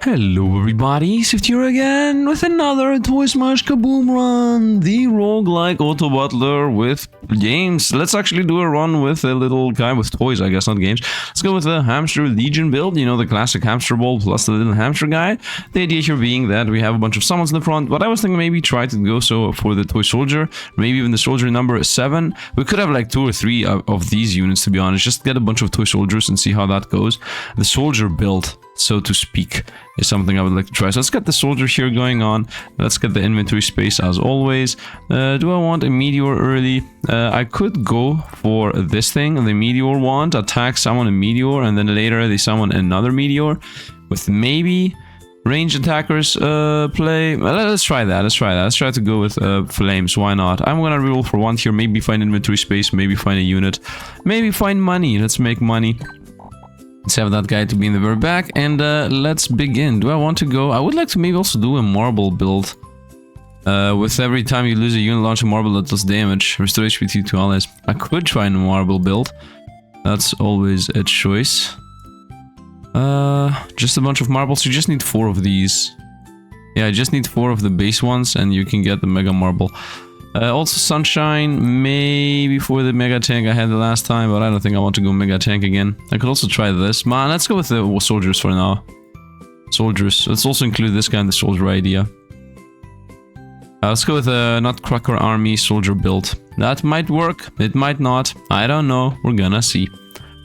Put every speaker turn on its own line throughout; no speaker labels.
Hello everybody, Sifd here again with another Toy Smash Kaboom run, the roguelike Autobattler with games. Let's actually do a run with a little guy with toys, I guess, not games. Let's go with the hamster legion build, you know, the classic hamster ball plus the little hamster guy. The idea here being that we have a bunch of summons in the front, but I was thinking maybe try to go so for the toy soldier, maybe even the soldier number 7. We could have like 2 or 3 of these units, to be honest, just get a bunch of toy soldiers and see how that goes. The soldier build, so to speak, is something I would like to try. So let's get the soldier here going on. Let's get the inventory space as always. Do I want a meteor early? I could go for this thing, the meteor wand, attack, summon a meteor, and then later they summon another meteor with maybe range attackers play. Let's try that. Let's try to go with flames. Why not? I'm gonna reroll for 1 here, maybe find inventory space, maybe find a unit, maybe find money. Let's make money. Let's have that guy to be in the very back, and let's begin. Do I want to go? I would like to maybe also do a marble build. With every time you lose a unit, launch a marble that does damage. Restore HP to allies. I could try a marble build. That's always a choice. Just a bunch of marbles. You just need 4 of these. Yeah, I just need 4 of the base ones, and you can get the mega marble. Also sunshine, maybe for the mega tank I had the last time, but I don't think I want to go mega tank again. I could also try this. Man, let's go with the soldiers for now. Soldiers. Let's also include this guy in the soldier idea. Let's go with a Nutcracker army soldier build. That might work, it might not. I don't know. We're gonna see.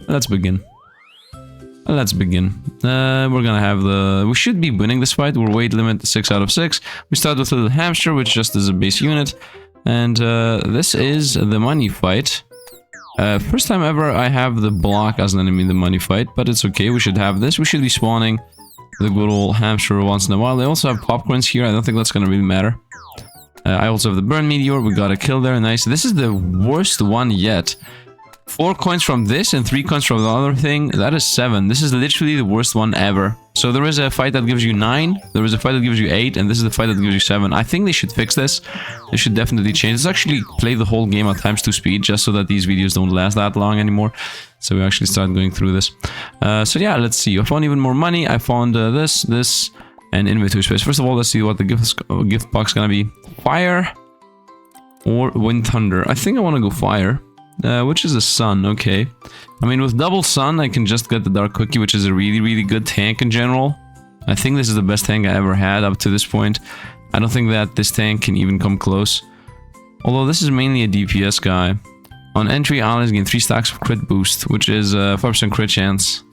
Let's begin. Let's begin. We're gonna have the... We should be winning this fight. We're weight limit 6 out of 6. We start with a little hamster, which just is a base unit. And this is the money fight. First time ever I have the block as an enemy in the money fight, but it's okay, we should have this. We should be spawning the good old hamster once in a while. They also have popcorns here, I don't think that's gonna really matter. I also have the burn meteor, we got a kill there, nice. This is the worst one yet. 4 coins from this and 3 coins from the other thing, that is 7. This is literally the worst one ever. So there is a fight that gives you 9, there is a fight that gives you 8, and this is the fight that gives you 7. I think they should fix this. They should definitely change. Let's actually play the whole game at ×2 speed, just so that these videos don't last that long anymore. So we actually start going through this. So yeah, let's see. I found even more money. I found this, and inventory space. First of all, let's see what the gift box is gonna be. Fire or wind thunder. I think I want to go fire. Which is a sun, okay. I mean, with double sun, I can just get the dark cookie, which is a really, really good tank in general. I think this is the best tank I ever had up to this point. I don't think that this tank can even come close. Although this is mainly a DPS guy. On entry, allies gain 3 stacks of crit boost, which is 5% crit chance.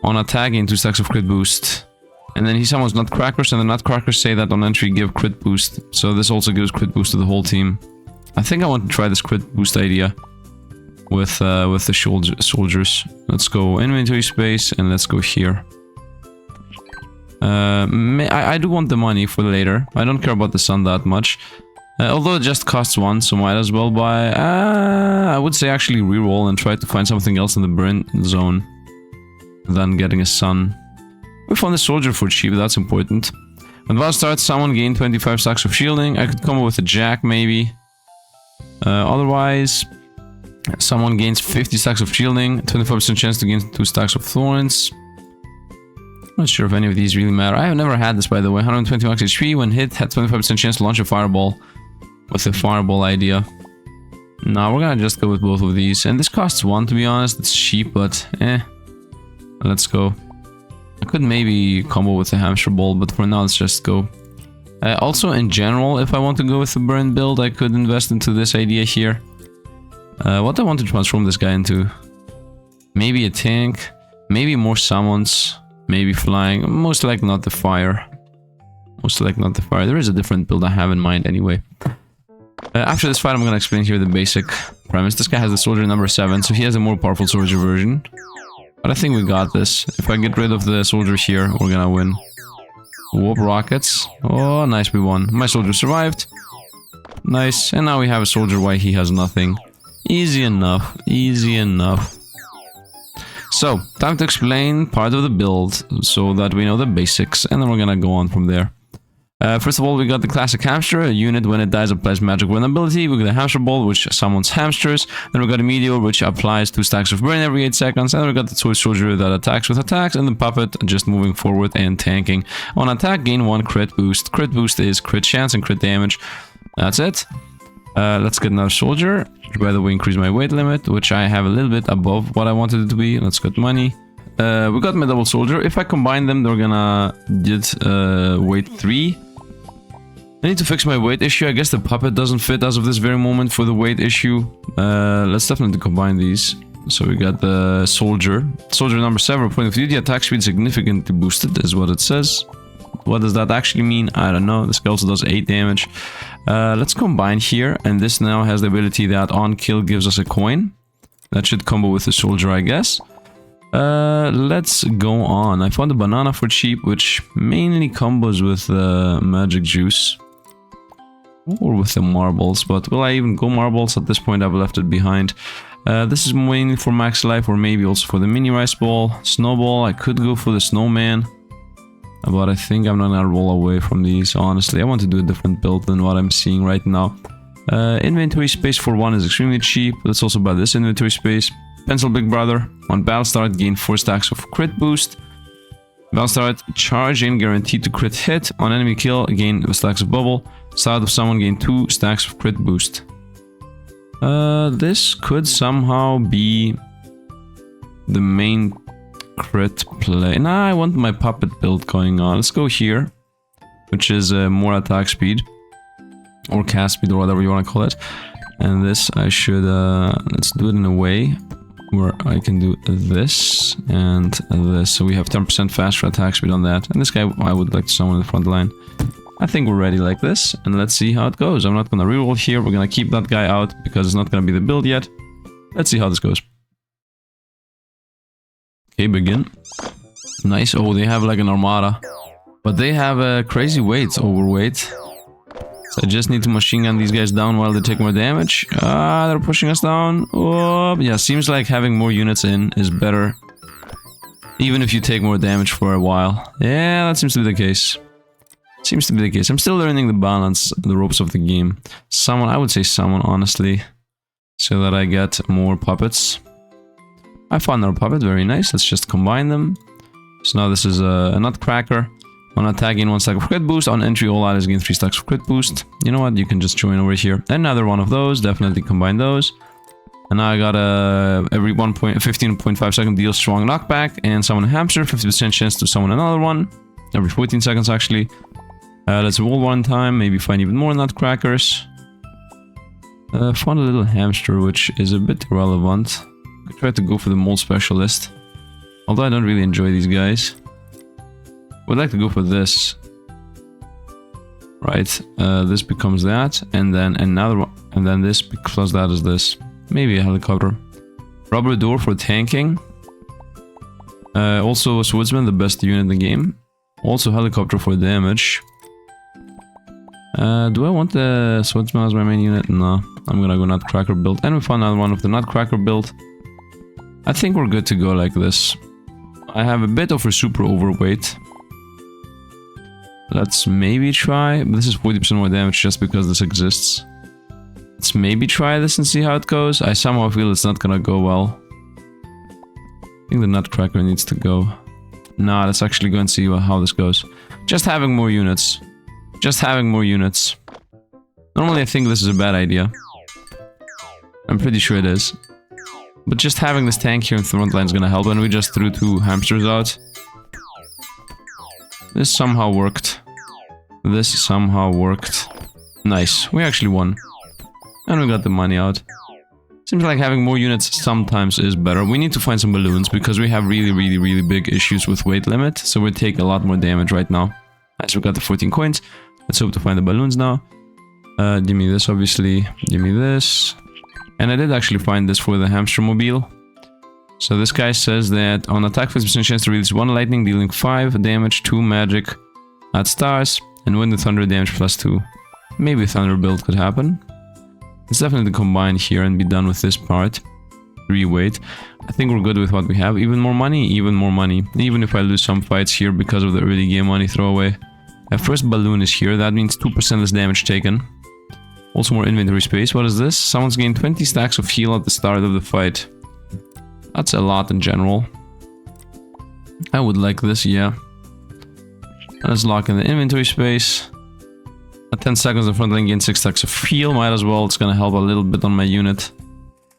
On attack, gain 2 stacks of crit boost. And then he summons Nutcrackers, and the Nutcrackers say that on entry give crit boost. So this also gives crit boost to the whole team. I think I want to try this crit boost idea with the soldiers. Let's go inventory space and let's go here. I do want the money for later. I don't care about the sun that much. Although it just costs 1, so might as well buy... I would say actually reroll and try to find something else in the burn zone than getting a sun. We found a soldier for cheap, that's important. When battle starts, someone gained 25 stacks of shielding. I could come up with a jack maybe. Otherwise, someone gains 50 stacks of shielding, 25% chance to gain 2 stacks of thorns. Not sure if any of these really matter. I have never had this, by the way. 120 max HP, when hit, had 25% chance to launch a fireball with the fireball idea. Now we're gonna just go with both of these. And this costs 1, to be honest. It's cheap, but let's go. I could maybe combo with the hamster ball, but for now, let's just go. Also, in general, if I want to go with the burn build, I could invest into this idea here. What I want to transform this guy into? Maybe a tank, maybe more summons, maybe flying. Most likely not the fire. Most likely not the fire. There is a different build I have in mind anyway. After this fight, I'm gonna explain here the basic premise. This guy has the soldier number 7, so he has a more powerful soldier version. But I think we got this. If I get rid of the soldier here, we're gonna win. Warp rockets. Oh, nice, we won. My soldier survived. Nice. And now we have a soldier while he has nothing. Easy enough. Easy enough. So, time to explain part of the build so that we know the basics, and then we're gonna go on from there. First of all, we got the classic hamster, a unit when it dies applies magic vulnerability. We got the hamster ball, which summons hamsters. Then we got a meteor, which applies 2 stacks of burn every 8 seconds. And we got the toy soldier that attacks with attacks, and the puppet just moving forward and tanking. On attack, gain 1 crit boost. Crit boost is crit chance and crit damage. That's it. Let's get another soldier. By the way, increase my weight limit, which I have a little bit above what I wanted it to be. Let's get money. We got my double soldier. If I combine them, they're gonna get weight 3. I need to fix my weight issue. I guess the puppet doesn't fit as of this very moment for the weight issue. Let's definitely combine these. So we got the soldier. Soldier number 7, point of view. The attack speed significantly boosted is what it says. What does that actually mean? I don't know. This guy also does 8 damage. Let's combine here. And this now has the ability that on kill gives us a coin. That should combo with the soldier, I guess. Let's go on. I found a banana for cheap, which mainly combos with magic juice. Or with the marbles. But will I even go marbles? At this point, I've left it behind. This is mainly for max life, or maybe also for the mini rice ball. Snowball, I could go for the snowman. But I think I'm not gonna roll away from these, honestly. I want to do a different build than what I'm seeing right now. Inventory space for 1 is extremely cheap. Let's also buy this inventory space. Pencil Big Brother. On battle start, gain 4 stacks of crit boost. Battle start, charge in, guaranteed to crit hit. On enemy kill, gain stacks of bubble. Start of someone, gain 2 stacks of crit boost. This could somehow be the main crit play. Nah, I want my puppet build going on. Let's go here, which is more attack speed or cast speed or whatever you want to call it. And this I should let's do it in a way where I can do this and this, so we have 10% faster attack speed on that. And this guy I would like to summon in the front line. I think we're ready like this, and let's see how it goes. I'm not gonna reroll here. We're gonna keep that guy out because it's not gonna be the build yet. Let's see how this goes. Okay, begin. Nice. Oh, they have like an armada. But they have a crazy weight, overweight. So I just need to machine gun these guys down while they take more damage. Ah, they're pushing us down. Oh, yeah, seems like having more units in is better. Even if you take more damage for a while. Yeah, that seems to be the case. Seems to be the case. I'm still learning the balance, the ropes of the game. Summon, I would say summon, honestly. So that I get more puppets. I found our puppet, very nice. Let's just combine them. So now this is a Nutcracker. On attack, gain 1 stack of crit boost. On entry, all allies gain 3 stacks of crit boost. You know what? You can just join over here. Another one of those. Definitely combine those. And now I got every 15.5 second deal strong knockback. And summon a hamster. 50% chance to summon another one. Every 14 seconds, actually. Let's roll 1 time. Maybe find even more Nutcrackers. Found a little hamster, which is a bit irrelevant. Could try to go for the mold specialist. Although I don't really enjoy these guys. Would like to go for this. Right. This becomes that. And then another one. And then this plus that is this. Maybe a helicopter. Rubber door for tanking. Also a swordsman, the best unit in the game. Also helicopter for damage. Do I want the swordsman as my main unit? No. I'm gonna go Nutcracker build. And we found another one of the Nutcracker build. I think we're good to go like this. I have a bit of a super overweight. Let's maybe try. This is 40% more damage just because this exists. Let's maybe try this and see how it goes. I somehow feel it's not gonna go well. I think the Nutcracker needs to go. Nah, let's actually go and see how this goes. Just having more units. Just having more units. Normally I think this is a bad idea. I'm pretty sure it is. But just having this tank here in the front line is gonna help, and we just threw 2 hamsters out. This somehow worked. This somehow worked. Nice. We actually won. And we got the money out. Seems like having more units sometimes is better. We need to find some balloons because we have really big issues with weight limit. So we take a lot more damage right now. Nice, we got the 14 coins. Let's hope to find the balloons now. Give me this, obviously. Give me this. And I did actually find this for the hamster mobile. So this guy says that on attack 50% chance to release 1 lightning, dealing 5 damage, 2 magic, add stars, and win the thunder damage +2. Maybe thunder build could happen. Let's definitely combine here and be done with this part. 3 weight. I think we're good with what we have. Even more money, even more money. Even if I lose some fights here because of the early game money throwaway. First balloon is here. That means 2% less damage taken. Also more inventory space. What is this? Someone's gained 20 stacks of heal at the start of the fight. That's a lot in general. I would like this, yeah. Let's lock in the inventory space. At 10 seconds, the front line gains 6 stacks of heal. Might as well. It's gonna help a little bit on my unit.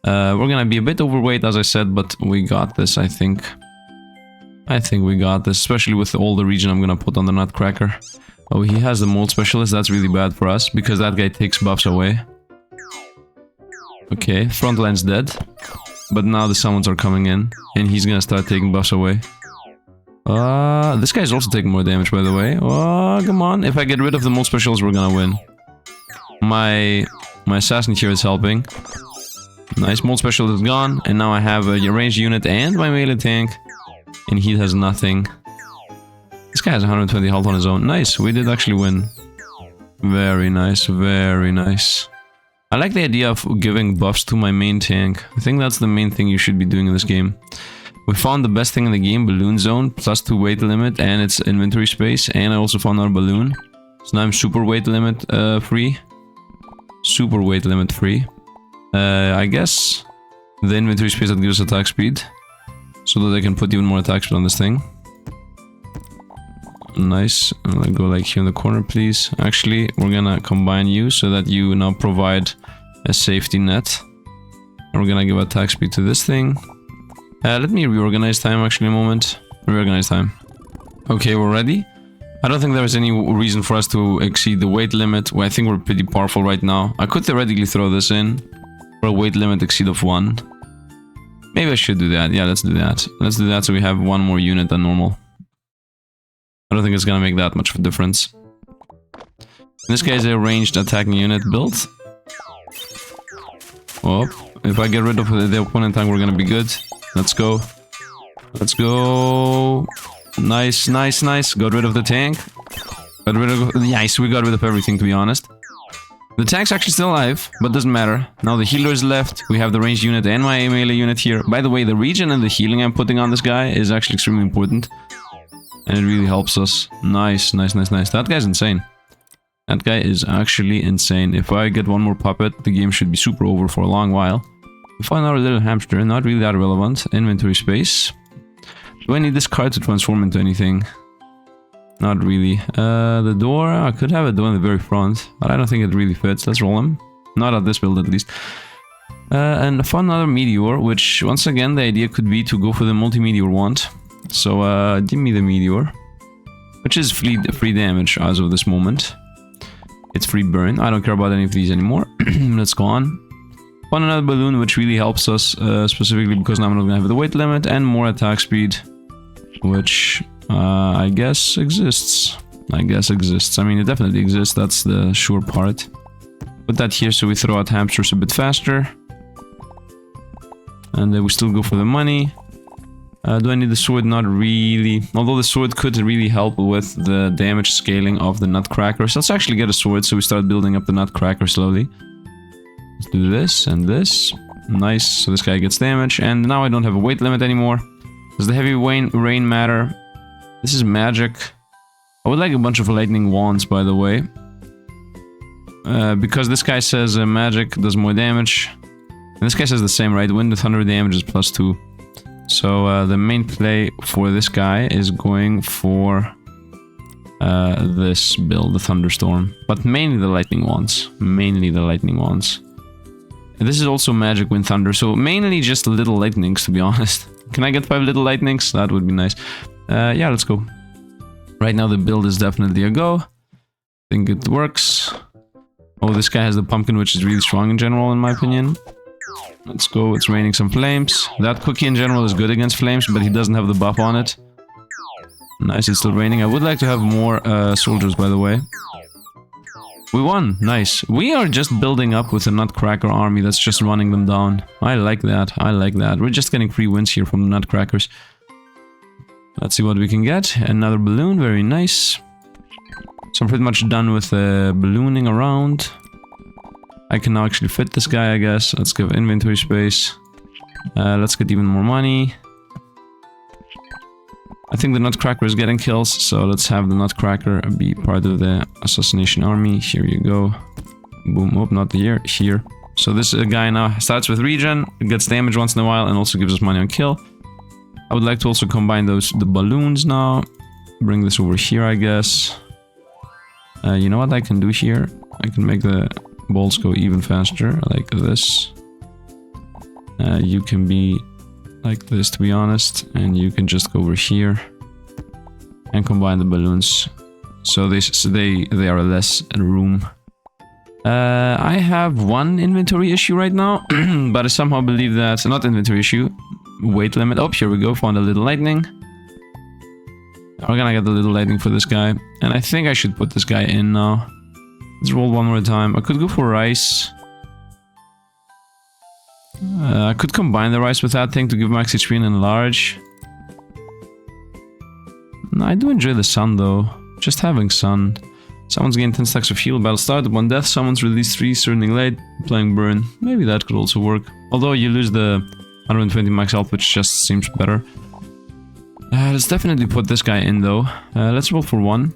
We're gonna be a bit overweight, as I said, but we got this, I think. I think we got this, especially with all the regen I'm gonna put on the Nutcracker. Oh, he has the mold specialist. That's really bad for us, because that guy takes buffs away. Okay, front line's dead. But now the summons are coming in, and he's gonna start taking buffs away. This guy's also taking more damage, by the way. Oh, come on. If I get rid of the mold specialist, we're gonna win. My assassin here is helping. Nice, mold specialist is gone, and now I have a ranged unit and my melee tank. And he has nothing. This guy has 120 health on his own. Nice, we did actually win. Very nice, very nice. I like the idea of giving buffs to my main tank. I think that's the main thing you should be doing in this game. We found the best thing in the game, balloon zone, +2 weight limit, and its inventory space. And I also found our balloon. So now I'm super weight limit free. Super weight limit free. I guess the inventory space that gives us attack speed. So that I can put even more attack speed on this thing. Nice. I'm gonna go like here in the corner, please. Actually, we're gonna combine you so that you now provide a safety net. And we're gonna give attack speed to this thing. Let me reorganize time actually a moment. Reorganize time. Okay, we're ready. I don't think there's any reason for us to exceed the weight limit. Well, I think we're pretty powerful right now. I could theoretically throw this in for a weight limit exceed of 1. Maybe I should do that. Yeah, let's do that. Let's do that so we have one more unit than normal. I don't think it's gonna make that much of a difference. This guy's a ranged attacking unit built. Oh, if I get rid of the opponent tank, we're gonna be good. Let's go. Let's go. Nice, nice, nice. Got rid of the tank. Got rid of... Nice, we got rid of everything, to be honest. The tank's actually still alive, but doesn't matter. Now the healer is left. We have the ranged unit and my melee unit here. By the way, the regen and the healing I'm putting on this guy is actually extremely important. And it really helps us. Nice, nice, nice, nice. That guy's insane. That guy is actually insane. If I get one more puppet, the game should be super over for a long while. We find our little hamster. Not really that relevant. Inventory space. Do I need this card to transform into anything? Not really. The door, I could have a door in the very front, but I don't think it really fits. Let's roll him. Not at this build, at least. And I found another meteor, which, once again, the idea could be to go for the multi-meteor wand. So, give me the meteor. Which is free damage as of this moment. It's free burn. I don't care about any of these anymore. Let's go on. Found another balloon, which really helps us, specifically because now I'm not gonna have the weight limit and more attack speed. Which... I guess exists. I mean, it definitely exists. That's the sure part. Put that here so we throw out hamsters a bit faster. And then we still go for the money. Do I need the sword? Not really. Although the sword could really help with the damage scaling of the Nutcracker. So let's actually get a sword so we start building up the Nutcracker slowly. Let's do this and this. Nice. So this guy gets damage. And now I don't have a weight limit anymore. Does the heavy rain matter? This is magic. I would like a bunch of lightning wands, by the way. Because this guy says magic does more damage. And this guy says the same, right? Wind with thunder damage is +2. So the main play for this guy is going for this build, the thunderstorm. But mainly the lightning wands. Mainly the lightning wands. And this is also magic wind thunder. So mainly just little lightnings, to be honest. Can I get 5 little lightnings? That would be nice. Yeah, let's go. Right now the build is definitely a go. I think it works. Oh, this guy has the pumpkin, which is really strong in general, in my opinion. Let's go, it's raining some flames. That cookie in general is good against flames, but he doesn't have the buff on it. Nice, it's still raining. I would like to have more soldiers, by the way. We won, nice. We are just building up with a Nutcracker army that's just running them down. I like that, I like that. We're just getting free wins here from the Nutcrackers. Let's see what we can get. Another balloon, very nice. So I'm pretty much done with ballooning around. I can now actually fit this guy, I guess. Let's give inventory space. Let's get even more money. I think the Nutcracker is getting kills, so let's have the Nutcracker be part of the assassination army. Here you go. Boom. Oh, not here. Here. So this guy now starts with regen, gets damage once in a while, and also gives us money on kill. I would like to also combine the balloons now. Bring this over here, I guess. You know what I can do here? I can make the balls go even faster, like this. You can be like this, to be honest, and you can just go over here and combine the balloons. So they are less room. I have one inventory issue right now, but I somehow believe that... Not inventory issue, weight limit. Oh, here we go, found a little lightning. We're gonna get the little lightning for this guy. And I think I should put this guy in now. Let's roll one more time. I could go for rice. I could combine the rice with that thing to give max HP and enlarge. No, I do enjoy the sun though. Just having sun. Someone's gained 10 stacks of heal. Battle started. One death. Someone's released 3. Surrendering late. Playing burn. Maybe that could also work. Although you lose the 120 max health, which just seems better. Let's definitely put this guy in though. Let's roll for 1.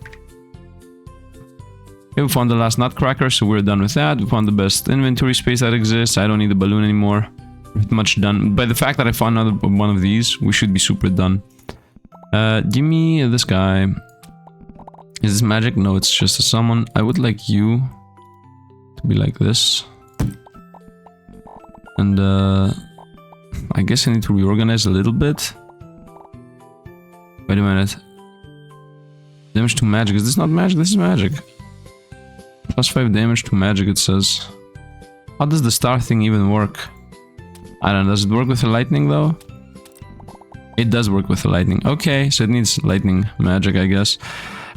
Okay, we found the last Nutcracker, so we're done with that. We found the best inventory space that exists. I don't need the balloon anymore. Pretty much done. By the fact that I found another one of these, we should be super done. Give me this guy. Is this magic? No, it's just a summon. I would like you to be like this. And I guess I need to reorganize a little bit. Wait a minute. Damage to magic. Is this not magic? This is magic. +5 damage to magic, it says. How does the star thing even work? I don't know. Does it work with the lightning though? It does work with the lightning. Okay, so it needs lightning magic, I guess.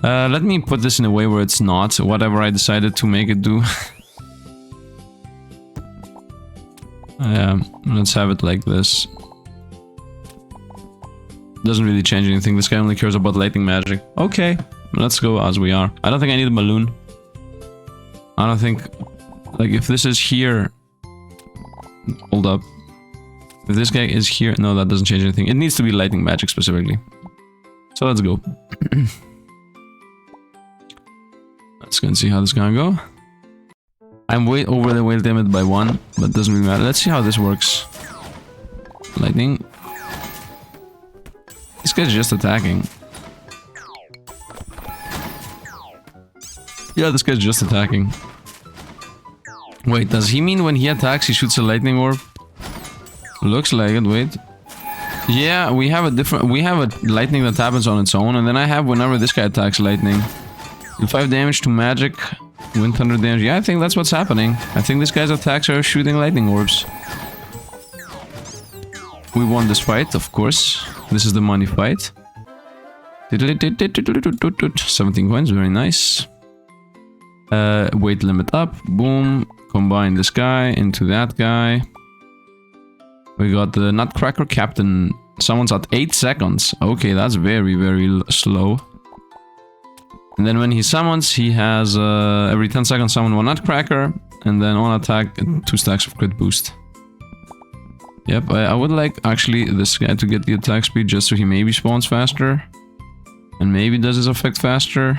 Let me put this in a way where it's not whatever I decided to make it do. Let's have it like this. Doesn't really change anything. This guy only cares about lightning magic. Okay, let's go as we are. I don't think I need a balloon. I don't think... Like, if this is here... Hold up. If this guy is here... No, that doesn't change anything. It needs to be lightning magic specifically. So let's go. Let's go and see how this is gonna go. I'm way over the weight limit by 1, but it doesn't really matter. Let's see how this works. Lightning. This guy's just attacking. Yeah, this guy's just attacking. Wait, does he mean when he attacks he shoots a lightning orb? Looks like it, wait. Yeah, we have a lightning that happens on its own, and then I have whenever this guy attacks lightning. 5 damage to magic, wind thunder damage. Yeah, I think that's what's happening. I think this guy's attacks are shooting lightning orbs. We won this fight, of course. This is the money fight. 17 coins, very nice. Weight limit up, boom. Combine this guy into that guy. We got the Nutcracker Captain. Someone's at 8 seconds. Okay, that's very, very slow. And then when he summons, he has every 10 seconds summon 1 Nutcracker. And then on attack, 2 stacks of crit boost. Yep, I would like actually this guy to get the attack speed just so he maybe spawns faster. And maybe does his effect faster.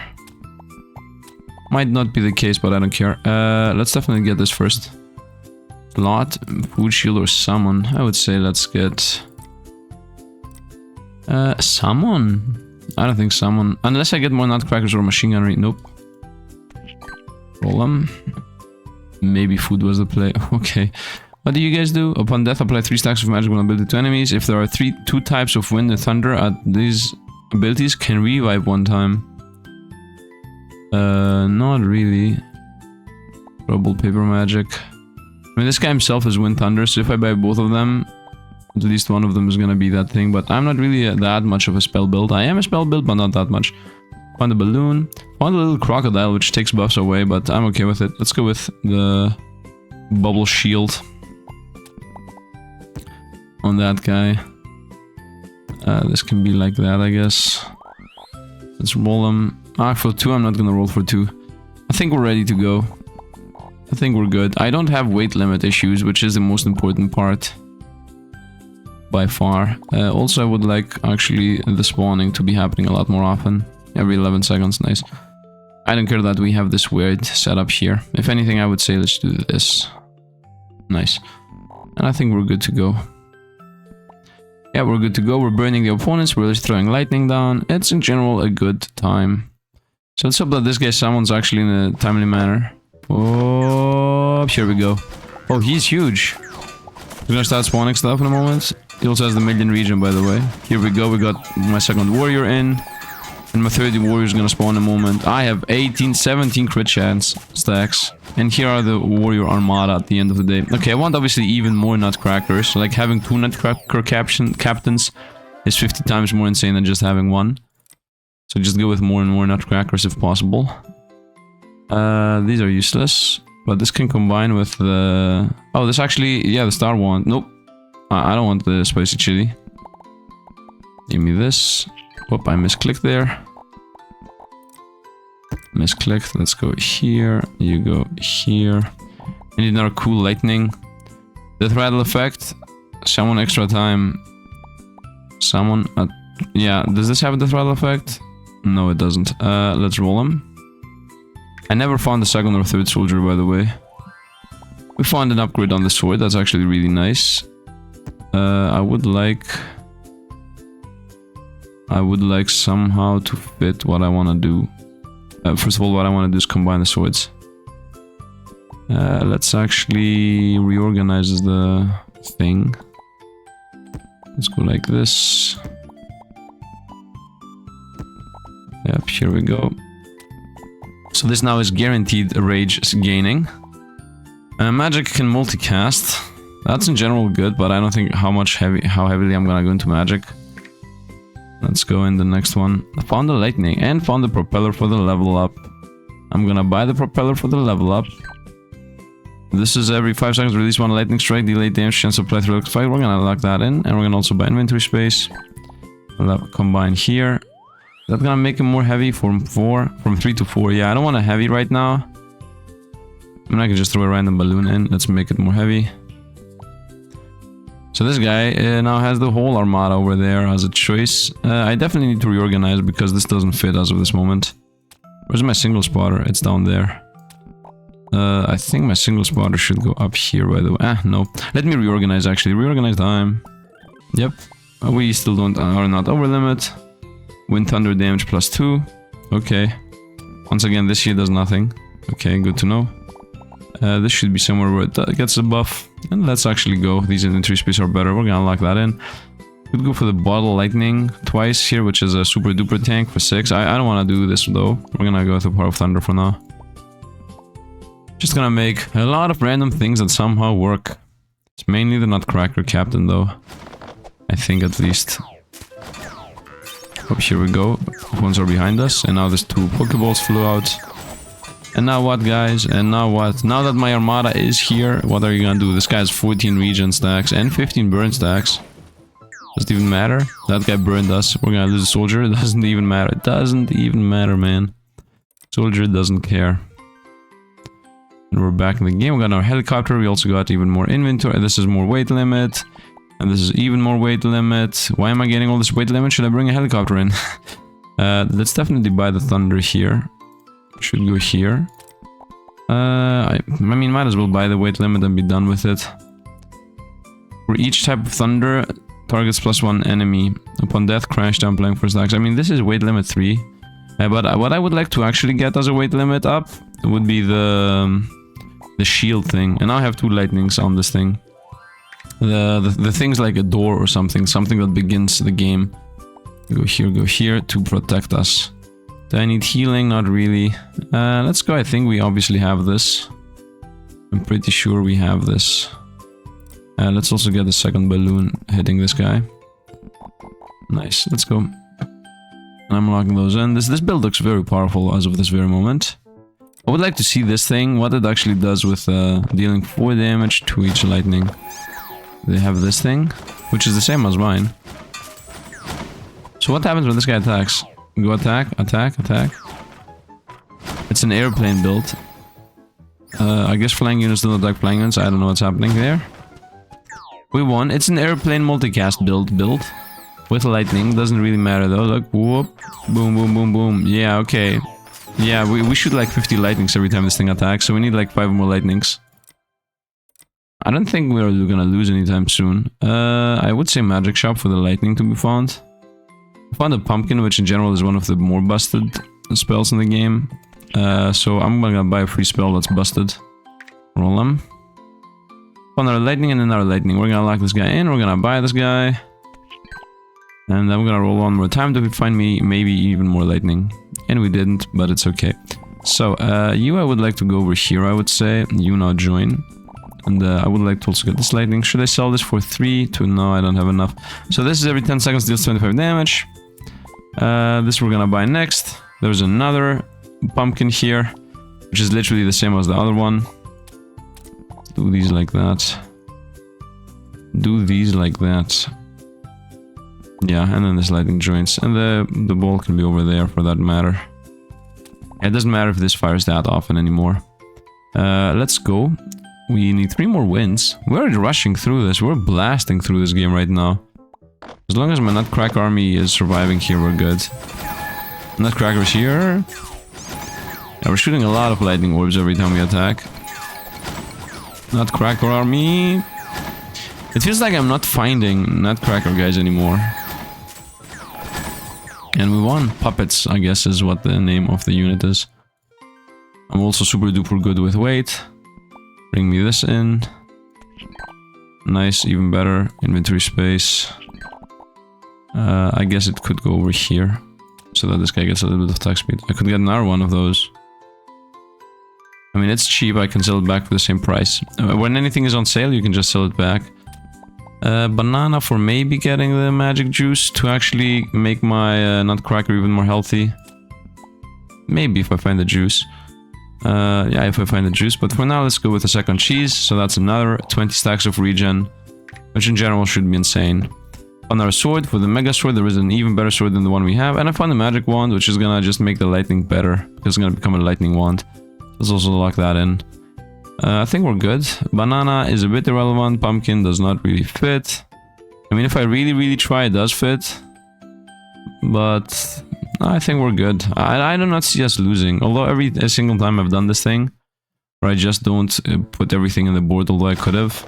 Might not be the case, but I don't care. Let's definitely get this first. Lot, food shield or summon. I would say let's get... summon? I don't think summon. Unless I get more Nutcrackers or machine gunnery. Nope. Roll them. Maybe food was the play. Okay. What do you guys do? Upon death, apply 3 stacks of magical ability to enemies. If there are 2 types of wind and thunder at these abilities, can revive 1 time. Not really. Trouble paper magic. I mean, this guy himself is wind thunder, so if I buy both of them, at least one of them is gonna be that thing. But I'm not really that much of a spell build. I am a spell build, but not that much. Found a balloon. Found a little crocodile, which takes buffs away, but I'm okay with it. Let's go with the bubble shield on that guy. This can be like that, I guess. Let's roll them. For 2, I'm not gonna roll for 2. I think we're ready to go. I think we're good. I don't have weight limit issues, which is the most important part. by far. Also, I would like actually the spawning to be happening a lot more often. Every 11 seconds, nice. I don't care that we have this weird setup here. If anything, I would say let's do this. Nice. And I think we're good to go. Yeah, we're good to go. We're burning the opponents. We're just throwing lightning down. It's in general a good time. So let's hope that this guy summons actually in a timely manner. Oh, here we go. Oh, he's huge. We're gonna start spawning stuff in a moment. He also has the million region, by the way. Here we go. We got my second warrior in. And my 30 warriors gonna spawn in a moment. I have 18, 17 crit chance stacks. And here are the warrior armada at the end of the day. Okay, I want obviously even more nutcrackers. Like having 2 nutcracker captains is 50 times more insane than just having 1. So just go with more and more nutcrackers if possible. These are useless. But this can combine with the... Oh, this actually... Yeah, the star one. Nope. I don't want the spicy chili. Give me this. Whoop, I misclicked there. Misclicked. Let's go here. You go here. I need another cool lightning. Death rattle effect. Summon extra time. Summon... yeah, does this have a death rattle effect? No, it doesn't. Let's roll him. I never found the second or third soldier, by the way. We found an upgrade on the sword. That's actually really nice. I would like somehow to fit what I want to do. First of all, what I want to do is combine the swords. Let's actually reorganize the thing. Let's go like this. Yep, here we go. So this now is guaranteed rage gaining. Magic can multicast. That's in general good, but I don't think how heavily I'm gonna go into magic. Let's go in the next one. I found the lightning and found the propeller for the level up. I'm gonna buy the propeller for the level up. This is every 5 seconds release 1 lightning strike, delayed damage, chance to apply through electric fight. We're gonna lock that in, and we're gonna also buy inventory space. We'll combine here. That's gonna make him more heavy from 3 to 4. Yeah, I don't want a heavy right now. I mean, I can just throw a random balloon in. Let's make it more heavy. So this guy now has the whole armada over there as a choice. I definitely need to reorganize because this doesn't fit as of this moment. Where's my single spotter? It's down there. I think my single spotter should go up here, by the way. No. Let me reorganize, actually. Reorganize time. Yep. We still are not over limit. Wind thunder damage +2. Okay. Once again, this here does nothing. Okay, good to know. This should be somewhere where it gets a buff. And let's actually go. These inventory space are better. We're gonna lock that in. Could go for the bottle lightning twice here, which is a super duper tank for 6. I don't want to do this though. We're gonna go with the power of thunder for now. Just gonna make a lot of random things that somehow work. It's mainly the Nutcracker captain though. I think at least. Oh, here we go. Ones are behind us, and now there's 2 Pokeballs flew out. And now what, guys? And now what? Now that my armada is here, what are you gonna do? This guy has 14 regen stacks and 15 burn stacks. Does it even matter? That guy burned us. We're gonna lose a soldier. It doesn't even matter. It doesn't even matter, man. Soldier doesn't care. And we're back in the game. We got our helicopter. We also got even more inventory. This is more weight limit. And this is even more weight limit. Why am I getting all this weight limit? Should I bring a helicopter in? Let's definitely buy the thunder here. Should go here. I mean, might as well buy the weight limit and be done with it. For each type of thunder, targets +1 enemy. Upon death, crash down playing for stacks. I mean, this is weight limit 3. But what I would like to actually get as a weight limit up would be the shield thing. And now I have 2 lightnings on this thing. The thing's like a door or something that begins the game. Go here to protect us. Do I need healing? Not really. Let's go. I think we obviously have this. I'm pretty sure we have this. Let's also get the second balloon hitting this guy. Nice. Let's go. And I'm locking those in. This build looks very powerful as of this very moment. I would like to see this thing, what it actually does with dealing 4 damage to each lightning. They have this thing, which is the same as mine. So what happens when this guy attacks? Go attack. It's an airplane build. I guess flying units don't attack flying units. I don't know what's happening there. We won. It's an airplane multicast build. With lightning. Doesn't really matter though. Look, whoop. Boom, boom, boom, boom. Yeah, okay. Yeah, we shoot like 50 lightnings every time this thing attacks, so we need like 5 more lightnings. I don't think we're gonna lose anytime soon. I would say magic shop for the lightning to be found. I found a pumpkin, which in general is one of the more busted spells in the game. So I'm gonna buy a free spell that's busted. Roll them. Another lightning and another lightning. We're gonna lock this guy in, we're gonna buy this guy. And then we're gonna roll one more time to find me maybe even more lightning. And we didn't, but it's okay. So, you I would like to go over here, I would say. You now join. And I would like to also get this lightning. Should I sell this for 3 to... No, I don't have enough. So this is every 10 seconds deals 25 damage. This we're gonna buy next. There's another pumpkin here, which is literally the same as the other one. Do these like that. Do these like that. Yeah, and then this lightning joins. And the ball can be over there for that matter. It doesn't matter if this fires that often anymore. Let's go. We need 3 more wins. We're rushing through this. We're blasting through this game right now. As long as my Nutcracker army is surviving here, we're good. Nutcracker's here. Yeah, we're shooting a lot of lightning orbs every time we attack. Nutcracker army. It feels like I'm not finding Nutcracker guys anymore. And we won. Puppets, I guess, is what the name of the unit is. I'm also super duper good with weight. Bring me this in. Nice, even better. Inventory space. I guess it could go over here. So that this guy gets a little bit of attack speed. I could get another one of those. I mean, it's cheap. I can sell it back for the same price. When anything is on sale, you can just sell it back. Banana for maybe getting the magic juice to actually make my Nutcracker even more healthy. Maybe if I find the juice. Yeah, if I find the juice. But for now, let's go with the second cheese. So that's another 20 stacks of regen, which in general should be insane. Another sword. For the mega sword, there is an even better sword than the one we have. And I found a magic wand, which is gonna just make the lightning better, because it's gonna become a lightning wand. Let's also lock that in. I think we're good. Banana is a bit irrelevant. Pumpkin does not really fit. I mean, if I really try, it does fit. But I think we're good. I do not see us losing. Although every single time I've done this thing, where I just don't put everything in the board, although I could have,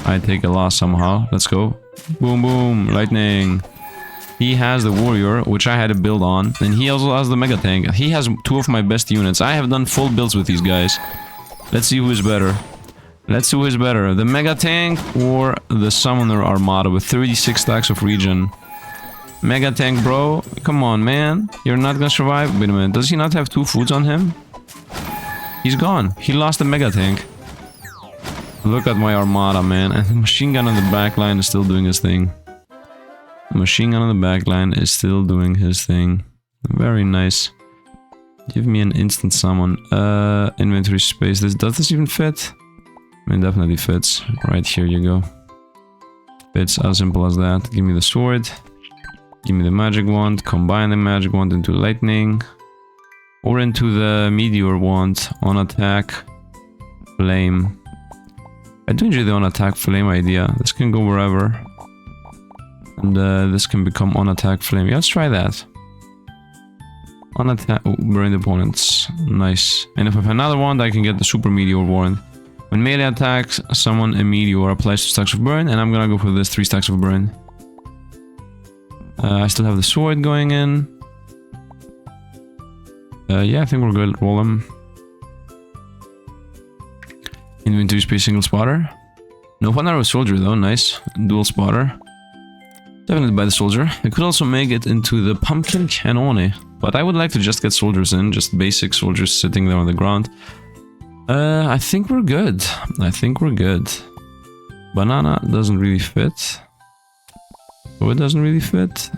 I take a loss somehow. Let's go. Boom, boom. Lightning. He has the warrior, which I had to build on. And he also has the mega tank. He has 2 of my best units. I have done full builds with these guys. Let's see who is better. Let's see who is better. The mega tank or the summoner armada with 36 stacks of regen. Mega tank, bro. Come on, man. You're not gonna survive. Wait a minute. Does he not have 2 foods on him? He's gone. He lost the mega tank. Look at my armada, man. And the machine gun on the back line is still doing his thing. The machine gun on the back line is still doing his thing. Very nice. Give me an instant summon. Inventory space. Does this even fit? I mean, definitely fits. Right, here you go. Fits as simple as that. Give me the sword. Give me the magic wand. Combine the magic wand into lightning. Or into the meteor wand. On attack. Flame. I do enjoy the on attack flame idea. This can go wherever. And this can become on attack flame. Yeah, let's try that. On attack, burn the opponents. Nice. And if I have another wand, I can get the super meteor wand. When melee attacks, summon a meteor, applies 2 stacks of burn, and I'm gonna go for this 3 stacks of burn. I still have the sword going in. Yeah, I think we're good. Roll them. Inventory space, single spotter. No fun arrow soldier though, nice. Dual spotter. Definitely by the soldier. I could also make it into the pumpkin cannone. But I would like to just get soldiers in, just basic soldiers sitting there on the ground. I think we're good. I think we're good. Banana doesn't really fit. Oh, it doesn't really fit?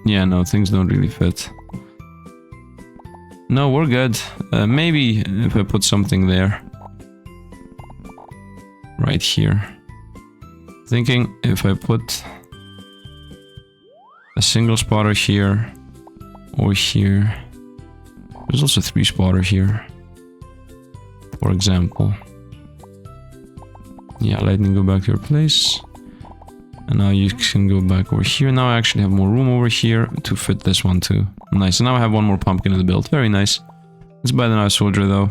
Yeah, no, things don't really fit. No, we're good. Maybe if I put something there. Right here. Thinking if I put a single spotter here or here. There's also 3 spotter here, for example. Yeah, lightning, go back to your place. And now you can go back over here. Now I actually have more room over here to fit this one too. Nice. And now I have one more pumpkin in the build. Very nice. Let's buy the nice soldier though.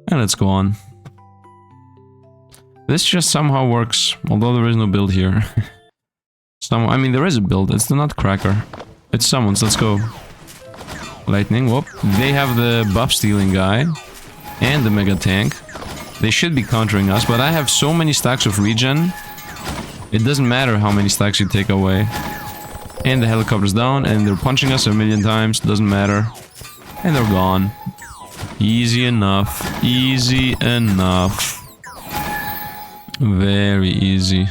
And let's go on. This just somehow works, although there is no build here. I mean, there is a build. It's the Nutcracker. It summons. Let's go. Lightning. Whoop. They have the buff stealing guy and the mega tank. They should be countering us, but I have so many stacks of regen. It doesn't matter how many stacks you take away. And the helicopter's down, and they're punching us a million times. Doesn't matter. And they're gone. Easy enough. Easy enough. Very easy.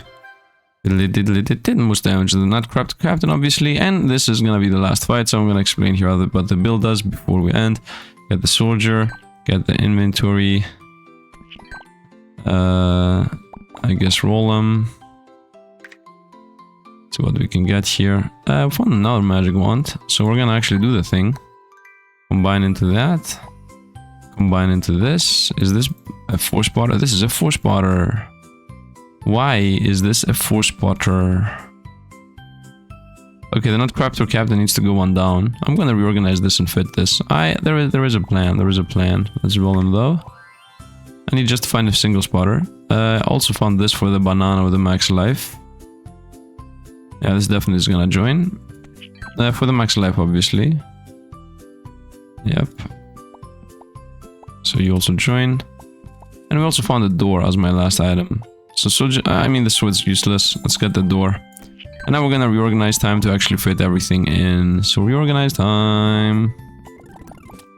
It did most damage to the Nutcracker captain, obviously. And this is gonna be the last fight, so I'm gonna explain here what the build does before we end. Get the soldier. Get the inventory. I guess roll them. See what we can get here. I found another magic wand, so we're gonna actually do the thing. Combine into that. Combine into this. Is this a 4-spotter? This is a 4-spotter. Why is this a 4-spotter? Okay, the Nutcracker captain needs to go one down. I'm gonna reorganize this and fit this. There is a plan. There is a plan. Let's roll him though. I need just to find a single spotter. I also found this for the banana with the max life. Yeah, this definitely is gonna join. For the max life, obviously. Yep. So you also join. And we also found a door as my last item. So I mean, the sword's useless. Let's get the door. And now we're gonna reorganize time to actually fit everything in. So reorganize time.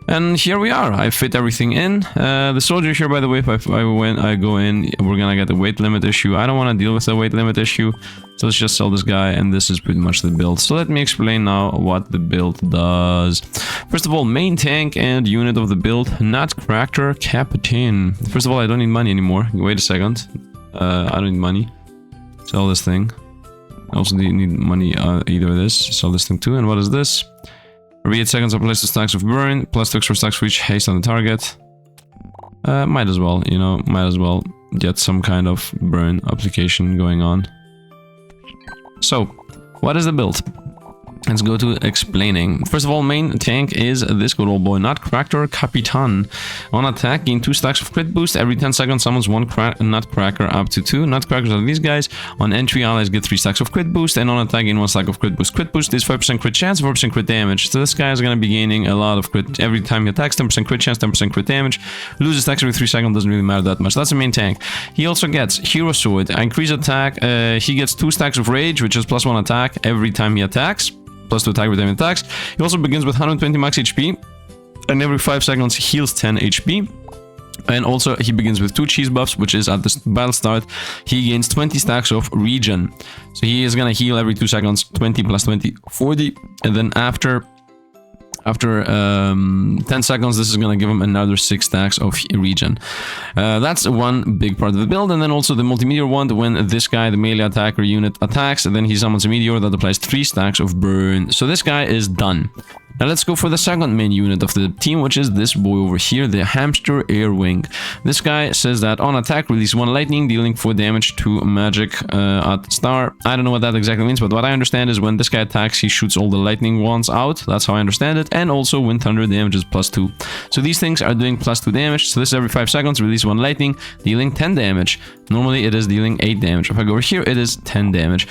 And here we are. I fit everything in. The soldier here, by the way, if I go in, we're gonna get a weight limit issue. I don't want to deal with the weight limit issue. So let's just sell this guy, and this is pretty much the build. So let me explain now what the build does. First of all, main tank and unit of the build, Nutcracker Captain. First of all, I don't need money anymore. Wait a second. I don't need money. Sell this thing. I also need money, either this. Sell this thing too. And what is this? Every 8 seconds, apply 2 stacks of burn, plus 2 extra stacks for each haste on the target. Might as well, you know, might as well get some kind of burn application going on. So, what is the build? Let's go to explaining. First of all, main tank is this good old boy, Nutcracker Capitan. On attack, gain 2 stacks of crit boost. Every 10 seconds, summons 1 Nutcracker up to 2. Nutcrackers are these guys. On entry, allies get 3 stacks of crit boost, and on attack, gain 1 stack of crit boost. Crit boost is 5% crit chance, 4% crit damage. So this guy is going to be gaining a lot of crit every time he attacks. 10% crit chance, 10% crit damage. Loses stacks every 3 seconds, doesn't really matter that much. That's the main tank. He also gets Hero Sword. Increase attack. He gets 2 stacks of rage, which is +1 attack every time he attacks. +2 attack every time he attacks. He also begins with 120 max HP, and every 5 seconds heals 10 HP. And also he begins with 2 cheese buffs, which is at the battle start, he gains 20 stacks of regen. So he is gonna heal every 2 seconds, 20 plus 20, 40. And then after 10 seconds, this is gonna give him another 6 stacks of regen. That's one big part of the build. And then also the multi-meteor wand, when this guy, the melee attacker unit, attacks, and then he summons a meteor that applies 3 stacks of burn. So this guy is done. Now let's go for the second main unit of the team, which is this boy over here, the hamster air wing. This guy says that on attack, release 1 lightning, dealing 4 damage to magic at star. I don't know what that exactly means, but what I understand is when this guy attacks, he shoots all the lightning wands out. That's how I understand it. And also when thunder damage is +2. So these things are doing +2 damage. So this is every 5 seconds, release 1 lightning, dealing 10 damage. Normally it is dealing 8 damage. If I go over here, it is 10 damage.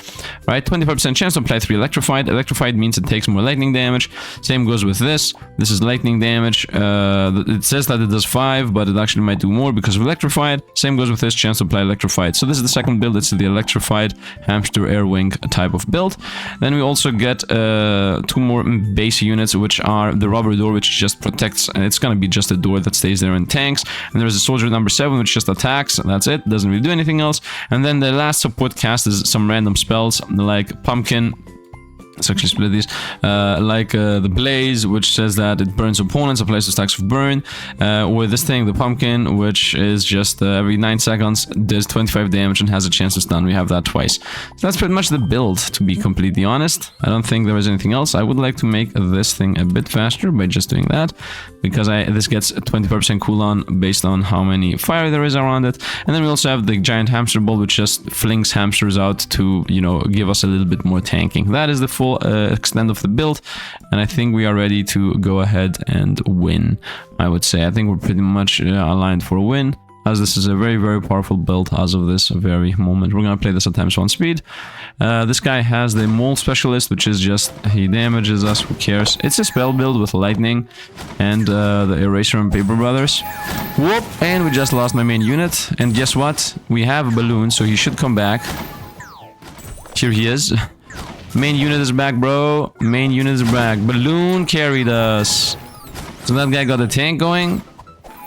Right, 25% chance to apply 3 electrified. Electrified means it takes more lightning damage. Same goes with this. This is lightning damage. It says that it does 5, but it actually might do more because of electrified. Same goes with this, chance to apply electrified. So this is the second build. It's the electrified hamster air wing type of build. Then we also get 2 more base units, which are the rubber door, which just protects, and it's gonna be just a door that stays there in tanks. And there's a soldier number 7, which just attacks. That's it. Doesn't really do anything else. And then the last support cast is some random spells like pumpkin, Let's actually split these. Like the Blaze, which says that it burns opponents, applies to stacks of burn. Or this thing, the Pumpkin, which is just every 9 seconds does 25 damage and has a chance to stun. We have that twice. So that's pretty much the build, to be completely honest. I don't think there is anything else. I would like to make this thing a bit faster by just doing that, because this gets a 25% cooldown based on how many fire there is around it. And then we also have the giant hamster ball, which just flings hamsters out to, you know, give us a little bit more tanking. That is the full extent of the build, and I think we are ready to go ahead and win. I would say I think we're pretty much aligned for a win, as this is a very, very powerful build as of this very moment. We're gonna play this at ×1 speed. This guy has the mole specialist, which is just, he damages us, who cares. It's a spell build with lightning and the eraser and paper brothers. Whoop! And we just lost my main unit, and guess what? We have a balloon, so he should come back. Here he is. Main unit is back, bro. Main unit is back. Balloon carried us. So that guy got the tank going.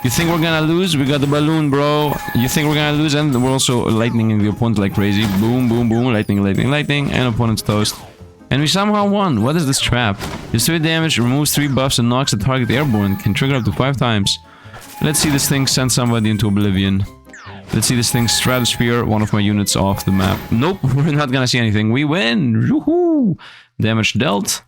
You think we're gonna lose? We got the balloon, bro. You think we're gonna lose? And we're also lightning the opponent like crazy. Boom, boom, boom. Lightning, lightning, lightning. And opponent's toast. And we somehow won. What is this trap? Deals 3 damage, removes 3 buffs, and knocks the target airborne. Can trigger up to 5 times. Let's see this thing send somebody into oblivion. Let's see this thing stratosphere one of my units off the map. Nope, we're not gonna see anything. We win! Woohoo! Damage dealt.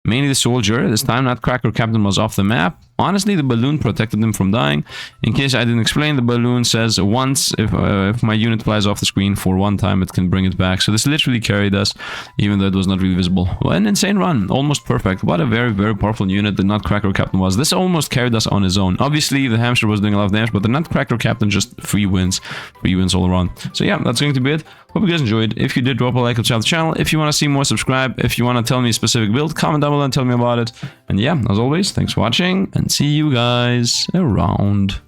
Mainly the soldier. This time Nutcracker Captain was off the map. Honestly, the balloon protected him from dying. In case I didn't explain, the balloon says once, if my unit flies off the screen for 1 time, it can bring it back. So this literally carried us, even though it was not really visible. Well, an insane run. Almost perfect. What a very, very powerful unit the Nutcracker Captain was. This almost carried us on his own. Obviously, the hamster was doing a lot of damage, but the Nutcracker Captain just free wins. Free wins all around. So yeah, that's going to be it. Hope you guys enjoyed. If you did, drop a like and subscribe to the channel. If you want to see more, subscribe. If you want to tell me a specific build, comment down below and tell me about it. And yeah, as always, thanks for watching, and see you guys around.